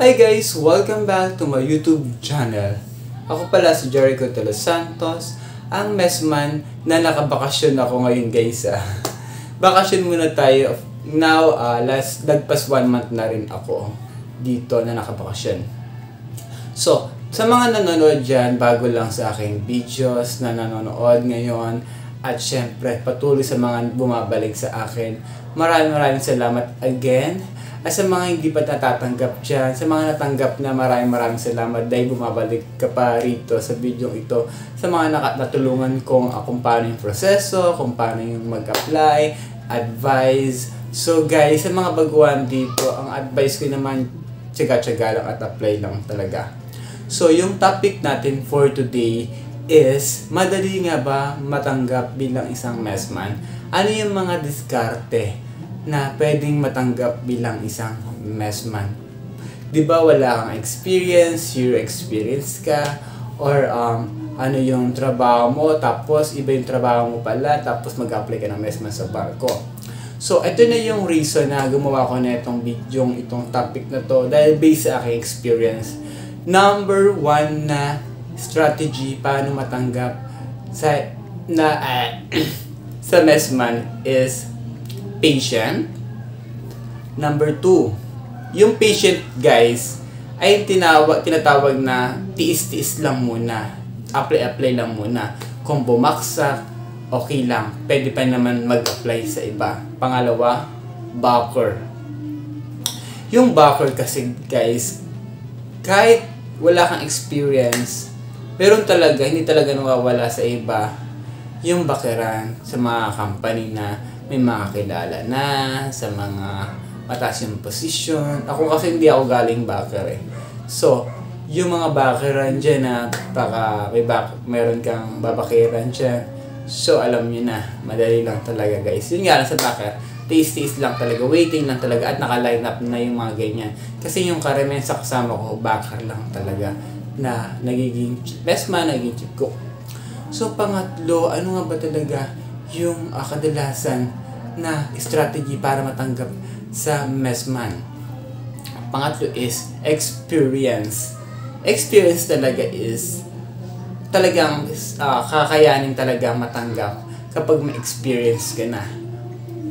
Hi guys! Welcome back to my YouTube channel. Ako pala si Jericho de los Santos, ang messman na nakabakasyon ako ngayon guys. Bakasyon muna tayo. Now, lagpas 1 month na rin ako dito na nakabakasyon. So, sa mga nanonood dyan, bago lang sa aking videos na nanonood ngayon, at syempre patuloy sa mga bumabalik sa akin, maraming salamat again. At sa mga hindi pa natatanggap dyan, sa mga natanggap na maraming salamat dahil bumabalik ka pa rito sa video ito. Sa mga natulungan kong kung paano yung proseso, kung paano yung mag-apply, advice. So guys, sa mga baguhan dito, ang advice ko naman, tsaga-tsaga lang at apply lang talaga. So yung topic natin for today is, madali nga ba matanggap bilang isang messman? Ano yung mga diskarte na pwedeng matanggap bilang isang messman? Di ba wala kang experience, zero experience ka, or ano yung trabaho mo, tapos iba yung trabaho mo pala, tapos mag-apply ka ng messman sa barko. So, ito na yung reason na gumawa ko na itong video, itong topic na to, dahil based sa aking experience. Number 1 na strategy paano matanggap sa sa messman is patient. Number 2, yung patient guys ay tinatawag na tiis-tiis lang muna, apply lang muna. Kung bumaksak, okay lang, pwede pa naman mag-apply sa iba. Pangalawa, backer. Yung backer kasi guys, kahit wala kang experience, pero hindi talaga nawawala sa iba yung backeran sa mga company na may mga kilala na, sa mga mataas yung position. Ako kasi hindi ako galing backer eh. So, yung mga backeran dyan na baka meron kang babakiran dyan. So, alam nyo na, madali lang talaga guys. Yun nga lang sa backer, tiis lang talaga, waiting lang talaga, at naka-line up na yung mga ganyan. Kasi yung karamihan sa kasama ko, backer lang talaga na nagiging messman, nagiging chief cook. So, pangatlo, ano nga ba talaga yung kadalasan na strategy para matanggap sa messman? Pangatlo is experience. Experience talaga is talagang kakayanin talaga matanggap kapag may experience ka na.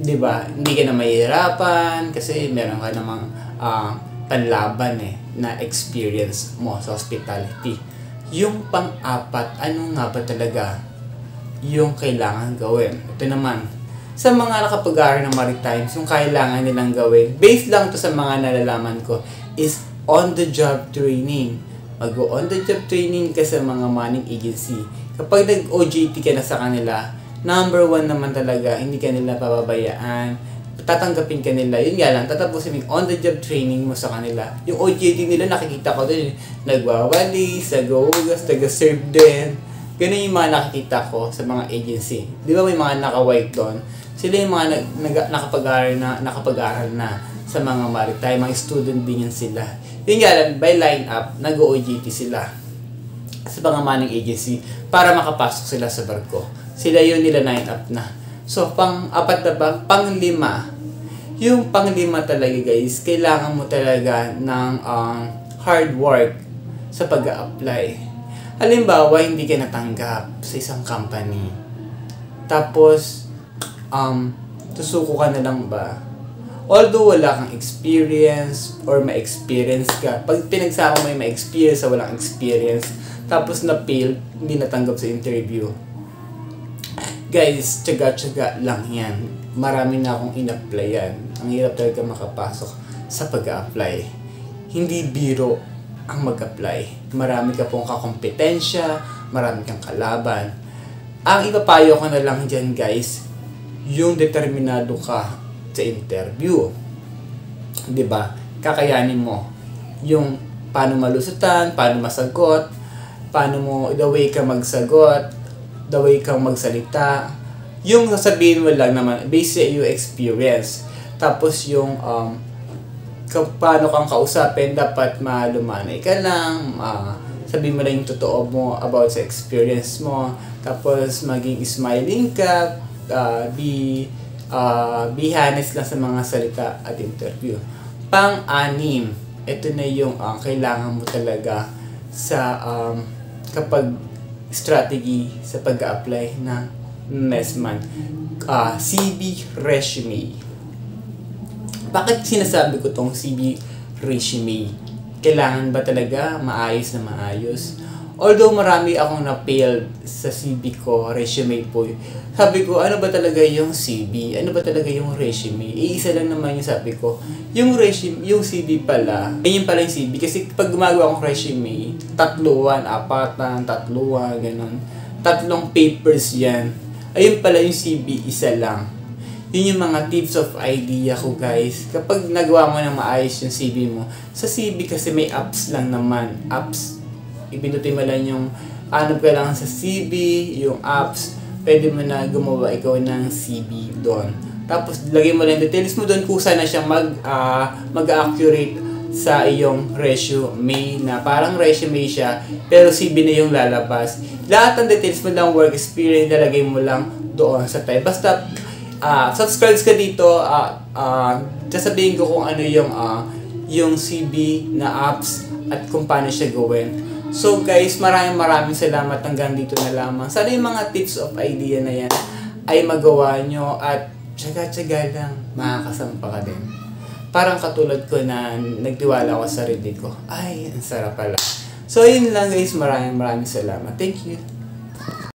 'Di ba? Hindi ka na mahihirapan kasi meron ka namang panlaban na experience mo sa hospitality. Yung pang-apat, ano nga ba talaga yung kailangan gawin? Ito naman, sa mga nakapag-aaral ng Maritimes, yung kailangan nilang gawin, based lang to sa mga nalalaman ko, is on-the-job training. Mag-on-the-job training ka sa mga manning agency. Kapag nag-OJT ka na sa kanila, number 1 naman talaga, hindi ka nila pababayaan. Tatanggapin ka nila. Yun nga lang, tatapusin yung on-the-job training mo sa kanila. Yung OJT nila, nakikita ko din, nagwawalis, nag-uugas, nag-serve din. Ganun yung mga nakikita ko sa mga agency. Di ba may mga naka-white doon? Sila yung mga nakapag-aral na sa mga maritime, mga student din yan sila. Yun nga lang, by line-up, nag-OJT sila sa mga manning agency para makapasok sila sa barko. Sila yun nila line-up na. So, pang-apat na ba? Pang-lima. Yung pang-lima talaga guys, kailangan mo talaga ng hard work sa pag-a-apply. Halimbawa, hindi ka natanggap sa isang company. Tapos, tusuko ka na lang ba? Although wala kang experience or may experience ka, pag pinagsama mo yung may experience sa walang experience, tapos na-fail, hindi natanggap sa interview. Guys, tsaga-tsaga lang yan. Marami na akong in-applyan. Ang hirap talaga makapasok sa pag-a-apply. Hindi biro ang mag-apply. Marami ka pong kakompetensya, marami kang kalaban. Ang ipapayo ko na lang dyan guys, yung determinado ka sa interview. 'Di ba? Kakayanin mo yung paano malusutan, paano masagot, paano mo the way ka magsagot, the way kang magsalita. Yung sasabihin mo lang naman based sa your experience. Tapos yung paano kang kausapin, dapat malumanay ka lang, sabihin mo lang yung totoo mo about sa experience mo. Tapos maging smiling ka, be honest lang sa mga salita at interview. Pang-anim, ito na yung kailangan mo talaga sa kapag strategy sa pag-apply ng next month. CV resume. Bakit sinasabi ko tong CV resume? Kailangan ba talaga maayos na maayos? Although marami akong na-failed sa CV ko, resume po. Sabi ko, ano ba talaga yung CV? Ano ba talaga yung resume? Iisa lang naman yung sabi ko. Yung resume, yung CV pala, yun pala yung CV. Kasi pag gumagawa akong resume, 3, 4, 3, ganun. 3 papers yan. Ayun pala yung CV, isa lang. Yun yung mga tips of idea ko, guys. Kapag nagawa mo ng maayos yung CV mo, sa CV kasi may apps lang naman. Apps. Ipinutin mo lang yung hanap ka lang sa CV, yung apps, pwede mo na gumawa ikaw ng CV doon. Tapos lagay mo lang details mo doon kung saan na siya mag-accurate sa iyong resume na parang resume siya pero CV na yung lalabas. Lahat ng details mo lang, work experience, lalagay mo lang doon sa type. Basta subscribe ka dito, sasabihin ko kung ano yung CV na apps at kung paano siya gawin. So guys, maraming salamat, hanggang dito na lamang. Sana yung mga tips of idea na yan ay magawa nyo at tsaga-tsaga lang, makakasampa ka din. Parang katulad ko na nagtiwala ko sa sarili ko. Ay, ang sarap pala. So yun lang guys, maraming salamat. Thank you.